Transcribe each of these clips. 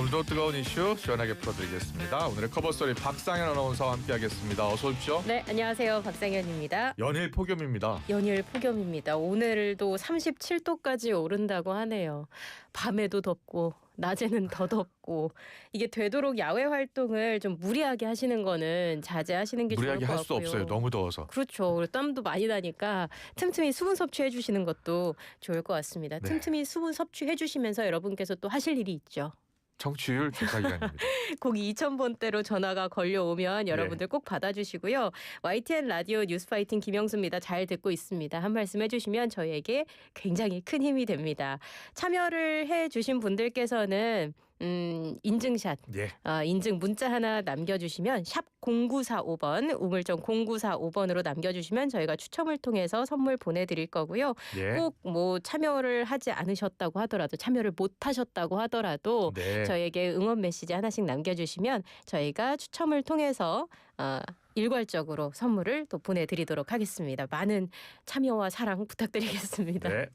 오늘도 뜨거운 이슈 시원하게 풀어드리겠습니다. 오늘의 커버스토리 박상현 아나운서와 함께하겠습니다. 어서 오십시오. 네, 안녕하세요. 박상현입니다. 연일 폭염입니다. 연일 폭염입니다. 오늘도 37도까지 오른다고 하네요. 밤에도 덥고 낮에는 더 덥고 이게 되도록 야외 활동을 좀 무리하게 하시는 거는 자제하시는 게 좋을 것 같고요. 무리하게 할 수 없어요. 너무 더워서. 그렇죠. 그리고 땀도 많이 나니까 틈틈이 수분 섭취해 주시는 것도 좋을 것 같습니다. 네. 틈틈이 수분 섭취해 주시면서 여러분께서 또 하실 일이 있죠. 청취율 조사 기간입니다. 꼭 2,000번대로 전화가 걸려오면 여러분들 꼭 받아주시고요. YTN 라디오 뉴스파이팅 김영수입니다. 잘 듣고 있습니다. 한 말씀 해주시면 저희에게 굉장히 큰 힘이 됩니다. 참여를 해주신 분들께서는 인증샷, 예. 인증 문자 하나 남겨주시면 샵 0945번, 우물정 0945번으로 남겨주시면 저희가 추첨을 통해서 선물 보내드릴 거고요. 예. 꼭 뭐 참여를 하지 않으셨다고 하더라도 참여를 못하셨다고 하더라도 네. 저희에게 응원 메시지 하나씩 남겨주시면 저희가 추첨을 통해서 일괄적으로 선물을 또 보내드리도록 하겠습니다. 많은 참여와 사랑 부탁드리겠습니다. 네.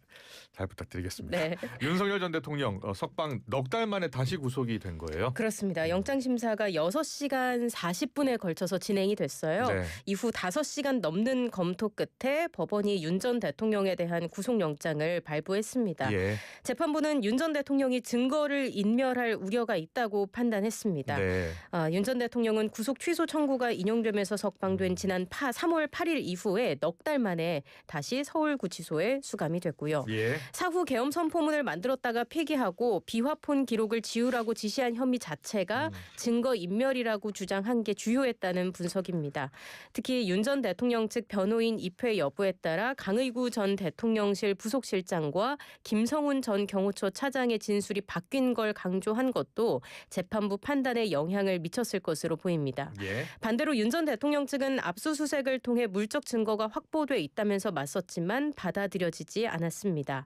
잘 부탁드리겠습니다. 네. 윤석열 전 대통령 석방 넉 달 만에 다시 구속이 된 거예요. 그렇습니다. 영장심사가 6시간 40분에 걸쳐서 진행이 됐어요. 네. 이후 5시간 넘는 검토 끝에 법원이 윤 전 대통령에 대한 구속영장을 발부했습니다. 예. 재판부는 윤 전 대통령이 증거를 인멸할 우려가 있다고 판단했습니다. 네. 윤 전 대통령은 구속 취소 청구가 인용되면서 석방된 지난 3월 8일 이후에 넉 달 만에 다시 서울구치소에 수감이 됐고요. 예. 사후 계엄 선포문을 만들었다가 폐기하고 비화폰 기록을 지우라고 지시한 혐의 자체가 증거 인멸이라고 주장한 게 주요했다는 분석입니다. 특히 윤 전 대통령 측 변호인 입회 여부에 따라 강의구 전 대통령실 부속실장과 김성훈 전 경호처 차장의 진술이 바뀐 걸 강조한 것도 재판부 판단에 영향을 미쳤을 것으로 보입니다. 예. 반대로 윤 전 대통령 측은 압수수색을 통해 물적 증거가 확보돼 있다면서 맞섰지만 받아들여지지 않았습니다.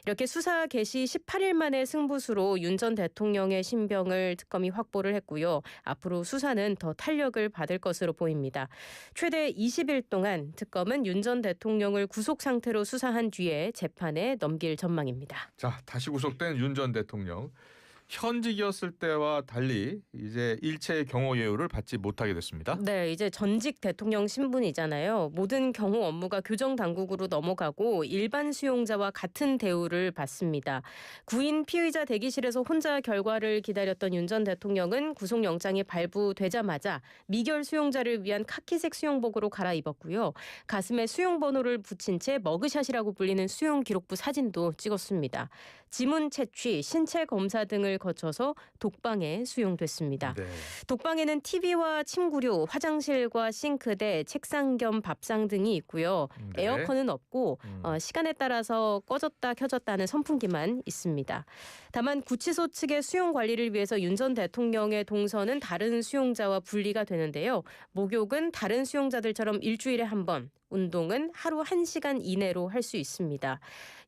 이렇게 수사 개시 18일 만에 승부수로 윤 전 대통령의 신병을 특검이 확보를 했고요. 앞으로 수사는 더 탄력을 받을 것으로 보입니다. 최대 20일 동안 특검은 윤 전 대통령을 구속 상태로 수사한 뒤에 재판에 넘길 전망입니다. 자, 다시 구속된 윤 전 대통령. 현직이었을 때와 달리 이제 일체의 경호 예우를 받지 못하게 됐습니다. 네, 이제 전직 대통령 신분이잖아요. 모든 경호 업무가 교정 당국으로 넘어가고 일반 수용자와 같은 대우를 받습니다. 구인 피의자 대기실에서 혼자 결과를 기다렸던 윤 전 대통령은 구속영장이 발부되자마자 미결 수용자를 위한 카키색 수용복으로 갈아입었고요. 가슴에 수용번호를 붙인 채 머그샷이라고 불리는 수용기록부 사진도 찍었습니다. 지문 채취, 신체 검사 등을 거쳐서 독방에 수용됐습니다. 네. 독방에는 TV와 침구류, 화장실과 싱크대, 책상 겸 밥상 등이 있고요. 네. 에어컨은 없고 시간에 따라서 꺼졌다 켜졌다 하는 선풍기만 있습니다. 다만 구치소 측의 수용 관리를 위해서 윤 전 대통령의 동선은 다른 수용자와 분리가 되는데요. 목욕은 다른 수용자들처럼 일주일에 한 번, 운동은 하루 1시간 이내로 할 수 있습니다.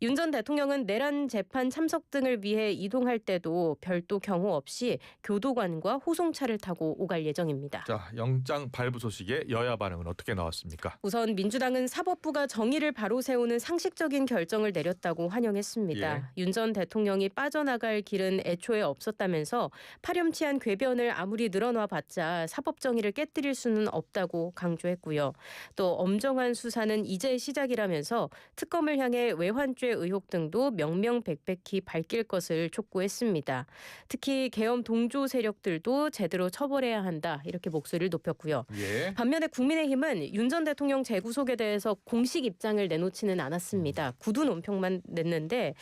윤 전 대통령은 내란 재판 참석 등을 위해 이동할 때도 별도 경호 없이 교도관과 호송차를 타고 오갈 예정입니다. 자, 영장 발부 소식에 여야 반응은 어떻게 나왔습니까? 우선 민주당은 사법부가 정의를 바로 세우는 상식적인 결정을 내렸다고 환영했습니다. 윤 전 대통령이 빠져나갈 길은 애초에 없었다면서 파렴치한 궤변을 아무리 늘어놔봤자 사법 정의를 깨뜨릴 수는 없다고 강조했고요. 또 엄정한 수사는 이제 시작이라면서 특검을 향해 외환죄 의혹 등도 명명백백히 밝힐 것을 촉구했습니다. 특히 계엄 동조 세력들도 제대로 처벌해야 한다 이렇게 목소리를 높였고요. 예. 반면에 국민의힘은 윤 전 대통령 재구속에 대해서 공식 입장을 내놓지는 않았습니다. 구두 논평만 냈는데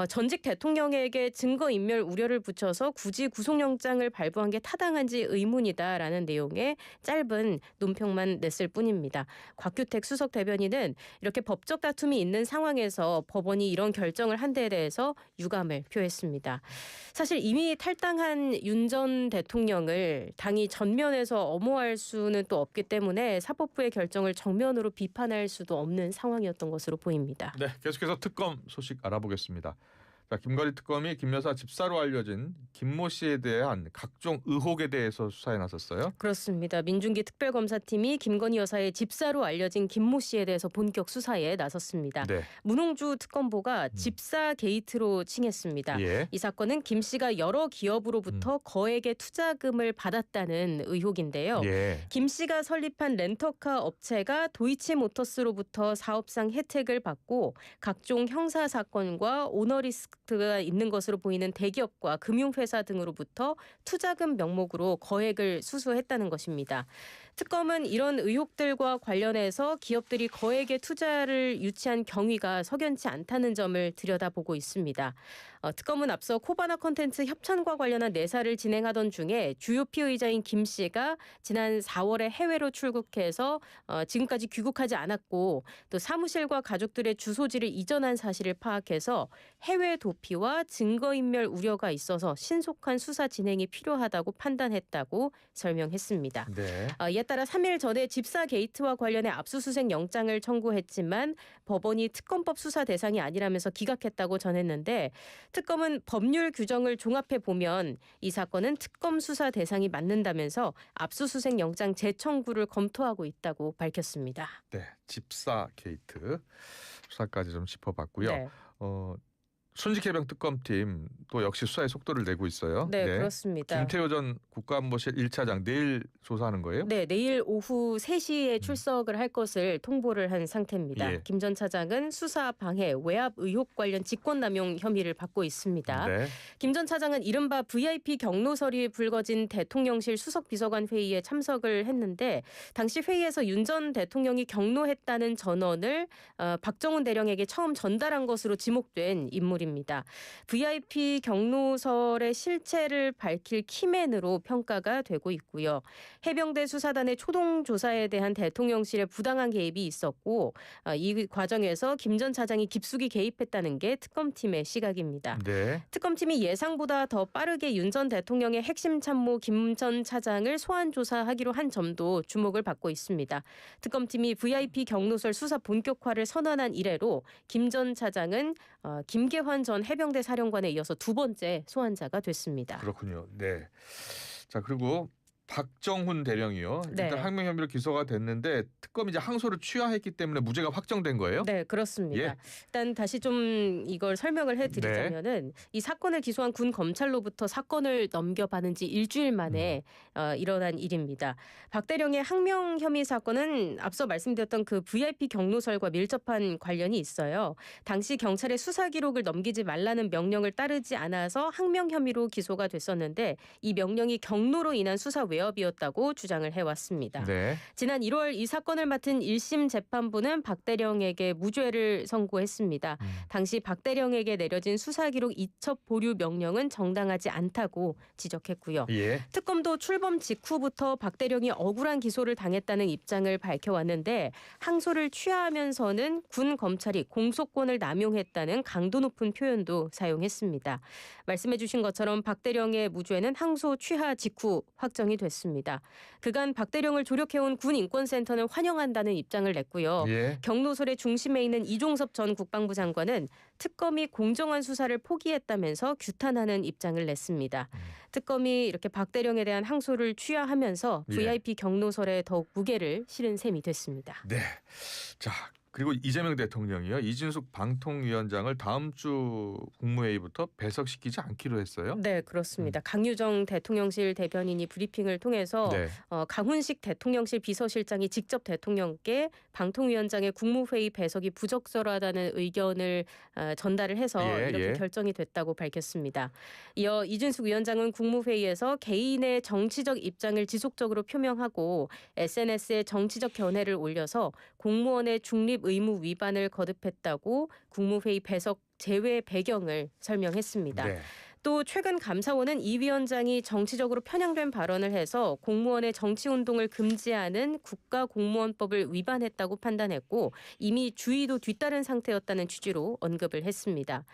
전직 대통령에게 증거인멸 우려를 붙여서 굳이 구속영장을 발부한 게 타당한지 의문이다라는 내용의 짧은 논평만 냈을 뿐입니다. 곽규택 수석 대변인은 이렇게 법적 다툼이 있는 상황에서 법원이 이런 결정을 한 데에 대해서 유감을 표했습니다. 사실 이미 탈당한 윤 전 대통령을 당이 전면에서 엄호할 수는 또 없기 때문에 사법부의 결정을 정면으로 비판할 수도 없는 상황이었던 것으로 보입니다. 네, 계속해서 특검 소식 알아보겠습니다. 자, 김건희 특검이 김 여사 집사로 알려진 김모 씨에 대한 각종 의혹에 대해서 수사에 나섰어요. 그렇습니다. 민중기 특별검사팀이 김건희 여사의 집사로 알려진 김모 씨에 대해서 본격 수사에 나섰습니다. 네. 문홍주 특검보가 집사 게이트로 칭했습니다. 예. 이 사건은 김 씨가 여러 기업으로부터 거액의 투자금을 받았다는 의혹인데요. 예. 김 씨가 설립한 렌터카 업체가 도이치모터스로부터 사업상 혜택을 받고 각종 형사 사건과 오너리스크가 있는 것으로 보이는 대기업과 금융회사 등으로부터 투자금 명목으로 거액을 수수했다는 것입니다. 특검은 이런 의혹들과 관련해서 기업들이 거액의 투자를 유치한 경위가 석연치 않다는 점을 들여다보고 있습니다. 특검은 앞서 코바나 콘텐츠 협찬과 관련한 내사를 진행하던 중에 주요 피의자인 김 씨가 지난 4월에 해외로 출국해서 지금까지 귀국하지 않았고 또 사무실과 가족들의 주소지를 이전한 사실을 파악해서 해외 도피와 증거인멸 우려가 있어서 신속한 수사 진행이 필요하다고 판단했다고 설명했습니다. 네. 이에 따라 3일 전에 집사 게이트와 관련해 압수수색 영장을 청구했지만 법원이 특검법 수사 대상이 아니라면서 기각했다고 전했는데 특검은 법률 규정을 종합해 보면 이 사건은 특검 수사 대상이 맞는다면서 압수수색 영장 재청구를 검토하고 있다고 밝혔습니다. 네. 집사 게이트 수사까지 좀 짚어봤고요. 네. 순직해병 특검팀 또 역시 수사에 속도를 내고 있어요. 네, 그렇습니다. 김태효 전 국가안보실 1차장 내일 조사하는 거예요? 네, 내일 오후 3시에 출석을 할 것을 통보를 한 상태입니다. 예. 김 전 차장은 수사 방해, 외압 의혹 관련 직권남용 혐의를 받고 있습니다. 네. 김 전 차장은 이른바 VIP 경로설이 불거진 대통령실 수석비서관 회의에 참석을 했는데 당시 회의에서 윤 전 대통령이 경로했다는 전원을 박정훈 대령에게 처음 전달한 것으로 지목된 인물입니다. VIP 경로설의 실체를 밝힐 키맨으로 평가가 되고 있고요. 해병대 수사단의 초동 조사에 대한 대통령실의 부당한 개입이 있었고 이 과정에서 김 전 차장이 깊숙이 개입했다는 게 특검팀의 시각입니다. 네. 특검팀이 예상보다 더 빠르게 윤 전 대통령의 핵심 참모 김 전 차장을 소환 조사하기로 한 점도 주목을 받고 있습니다. 특검팀이 VIP 경로설 수사 본격화를 선언한 이래로 김 전 차장은 김계환 전 해병대 사령관에 이어서 두 번째 소환자가 됐습니다. 그렇군요. 네. 자, 그리고 박정훈 대령이요. 네. 일단 항명 혐의로 기소가 됐는데 특검이 이제 항소를 취하했기 때문에 무죄가 확정된 거예요? 네, 그렇습니다. 예. 일단 다시 좀 이걸 설명을 해드리자면은 이 사건을 기소한 군 검찰로부터 사건을 넘겨받은 지 일주일 만에 일어난 일입니다. 박 대령의 항명 혐의 사건은 앞서 말씀드렸던 그 VIP 경로설과 밀접한 관련이 있어요. 당시 경찰의 수사 기록을 넘기지 말라는 명령을 따르지 않아서 항명 혐의로 기소가 됐었는데 이 명령이 경로로 인한 수사 외압이었다고 주장을 해왔습니다. 네. 지난 1월 이 사건을 맡은 1심 재판부는 박 대령에게 무죄를 선고했습니다. 당시 박 대령에게 내려진 수사기록 이첩 보류 명령은 정당하지 않다고 지적했고요. 예. 특검도 출범 직후부터 박 대령이 억울한 기소를 당했다는 입장을 밝혀왔는데 항소를 취하하면서는 군 검찰이 공소권을 남용했다는 강도 높은 표현도 사용했습니다. 말씀해 주신 것처럼 박 대령의 무죄는 항소 취하 직후 확정이 됐습니다. 그간 박 대령을 조력해온 군인권센터는 환영한다는 입장을 냈고요. 예. 경로설의 중심에 있는 이종섭 전 국방부 장관은 특검이 공정한 수사를 포기했다면서 규탄하는 입장을 냈습니다. 특검이 이렇게 박 대령에 대한 항소를 취하하면서 예. VIP 경로설에 더욱 무게를 실은 셈이 됐습니다. 네. 자, 그리고 이재명 대통령이요. 이진숙 방통위원장을 다음 주 국무회의부터 배석시키지 않기로 했어요. 네, 그렇습니다. 강유정 대통령실 대변인이 브리핑을 통해서 네. 강훈식 대통령실 비서실장이 직접 대통령께 방통위원장의 국무회의 배석이 부적절하다는 의견을 전달을 해서 이렇게 결정이 됐다고 밝혔습니다. 이어 이준숙 위원장은 국무회의에서 개인의 정치적 입장을 지속적으로 표명하고 SNS에 정치적 견해를 올려서 공무원의 중립 의무 위반을 거듭했다고 국무회의 배석 제외 배경을 설명했습니다. 네. 또 최근 감사원은 이 위원장이 정치적으로 편향된 발언을 해서 공무원의 정치운동을 금지하는 국가공무원법을 위반했다고 판단했고 이미 주의도 뒤따른 상태였다는 취지로 언급을 했습니다.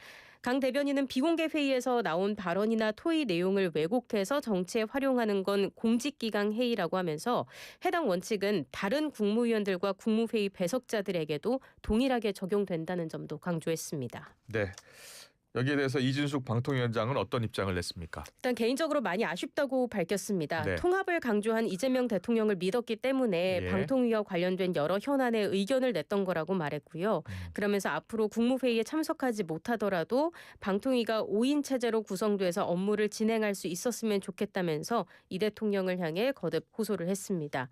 강 대변인은 비공개 회의에서 나온 발언이나 토의 내용을 왜곡해서 정치에 활용하는 건 공직기강 회의라고 하면서 해당 원칙은 다른 국무위원들과 국무회의 배석자들에게도 동일하게 적용된다는 점도 강조했습니다. 네. 여기에 대해서 이진숙 방통위원장은 어떤 입장을 냈습니까? 일단 개인적으로 많이 아쉽다고 밝혔습니다. 네. 통합을 강조한 이재명 대통령을 믿었기 때문에 예. 방통위와 관련된 여러 현안에 의견을 냈던 거라고 말했고요. 그러면서 앞으로 국무회의에 참석하지 못하더라도 방통위가 5인 체제로 구성돼서 업무를 진행할 수 있었으면 좋겠다면서 이 대통령을 향해 거듭 호소를 했습니다.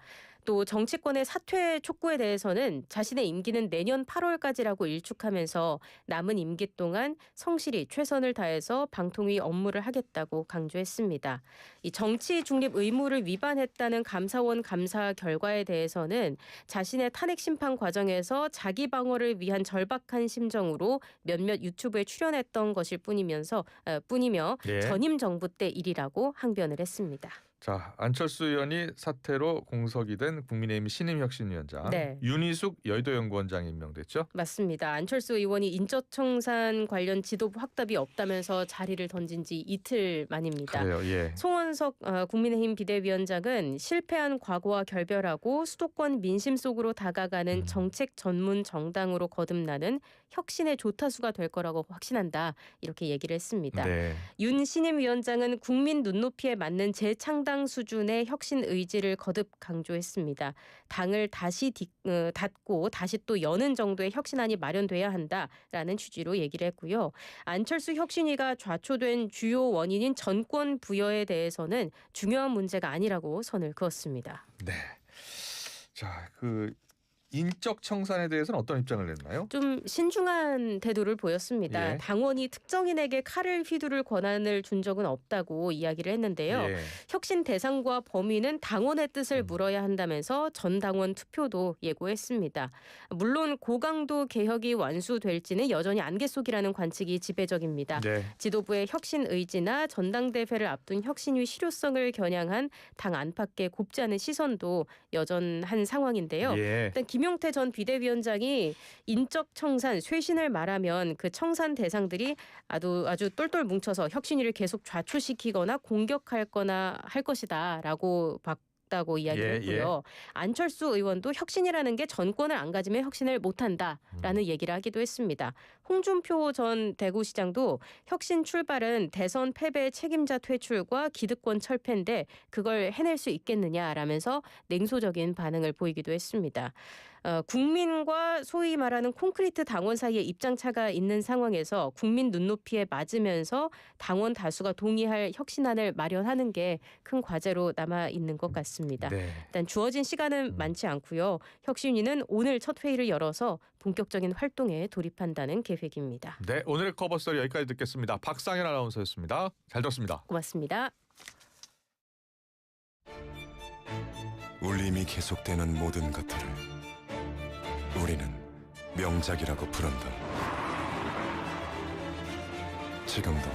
또 정치권의 사퇴 촉구에 대해서는 자신의 임기는 내년 8월까지라고 일축하면서 남은 임기 동안 성실히 최선을 다해서 방통위 업무를 하겠다고 강조했습니다. 이 정치 중립 의무를 위반했다는 감사원 감사 결과에 대해서는 자신의 탄핵 심판 과정에서 자기 방어를 위한 절박한 심정으로 몇몇 유튜브에 출연했던 것일 뿐이며 예. 전임 정부 때 일이라고 항변을 했습니다. 자, 안철수 의원이 사퇴로 공석이 된 국민의힘 신임혁신위원장 네. 윤희숙 여의도연구원장이 임명됐죠? 맞습니다. 안철수 의원이 인적청산 관련 지도부 확답이 없다면서 자리를 던진 지 이틀 만입니다. 그래요. 예. 송원석 국민의힘 비대위원장은 실패한 과거와 결별하고 수도권 민심 속으로 다가가는 정책 전문 정당으로 거듭나는 혁신의 조타수가 될 거라고 확신한다. 이렇게 얘기를 했습니다. 네. 윤 신임위원장은 국민 눈높이에 맞는 재창당 수준의 혁신 의지를 거듭 강조했습니다. 당을 다시 닫고 다시 또 여는 정도의 혁신안이 마련돼야 한다라는 취지로 얘기를 했고요. 안철수 혁신위가 좌초된 주요 원인인 정권 부여에 대해서는 중요한 문제가 아니라고 선을 그었습니다. 네. 자, 그 인적 청산에 대해서는 어떤 입장을 냈나요? 좀 신중한 태도를 보였습니다. 예. 당원이 특정인에게 칼을 휘두를 권한을 준 적은 없다고 이야기를 했는데요. 예. 혁신 대상과 범위는 당원의 뜻을 물어야 한다면서 전 당원 투표도 예고했습니다. 물론 고강도 개혁이 완수될지는 여전히 안개 속이라는 관측이 지배적입니다. 네. 지도부의 혁신 의지나 전당대회를 앞둔 혁신위 실효성을 겨냥한 당 안팎의 곱지 않은 시선도 여전한 상황인데요. 예. 일단 김용태 전 비대위원장이 인적 청산, 쇄신을 말하면 그 청산 대상들이 아주 똘똘 뭉쳐서 혁신위를 계속 좌초시키거나 공격할거나 할 것이다라고 다고 이야기를 예, 했고요. 안철수 의원도 혁신이라는 게 전권을 안 가지면 혁신을 못한다라는 얘기를 하기도 했습니다. 홍준표 전 대구시장도 혁신 출발은 대선 패배의 책임자 퇴출과 기득권 철폐인데 그걸 해낼 수 있겠느냐라면서 냉소적인 반응을 보이기도 했습니다. 국민과 소위 말하는 콘크리트 당원 사이에 입장차가 있는 상황에서 국민 눈높이에 맞으면서 당원 다수가 동의할 혁신안을 마련하는 게 큰 과제로 남아 있는 것 같습니다. 네. 일단 주어진 시간은 많지 않고요. 혁신위는 오늘 첫 회의를 열어서 본격적인 활동에 돌입한다는 계획입니다. 네, 오늘의 커버스토리 여기까지 듣겠습니다. 박상현 아나운서였습니다. 잘 들었습니다. 고맙습니다. 울림이 계속되는 모든 것들을 우리는 명작이라고 부른다. 지금도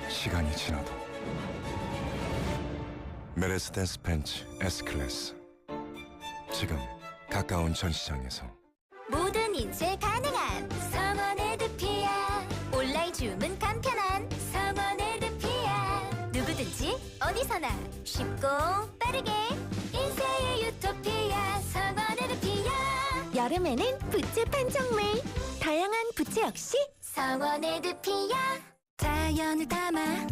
시간이 지나도 메르세데스 벤츠 S클래스 지금 가까운 전시장에서 모든 인쇄 가능한 성원 에드피아. 온라인 주문 간편한 성원 에드피아. 누구든지 어디서나 쉽고 빠르게 인쇄의 유토피아 성원 에드피아. 여름에는 부츠 판촉물. 다양한 부츠 역시 성원 에드피아. 자연을 담아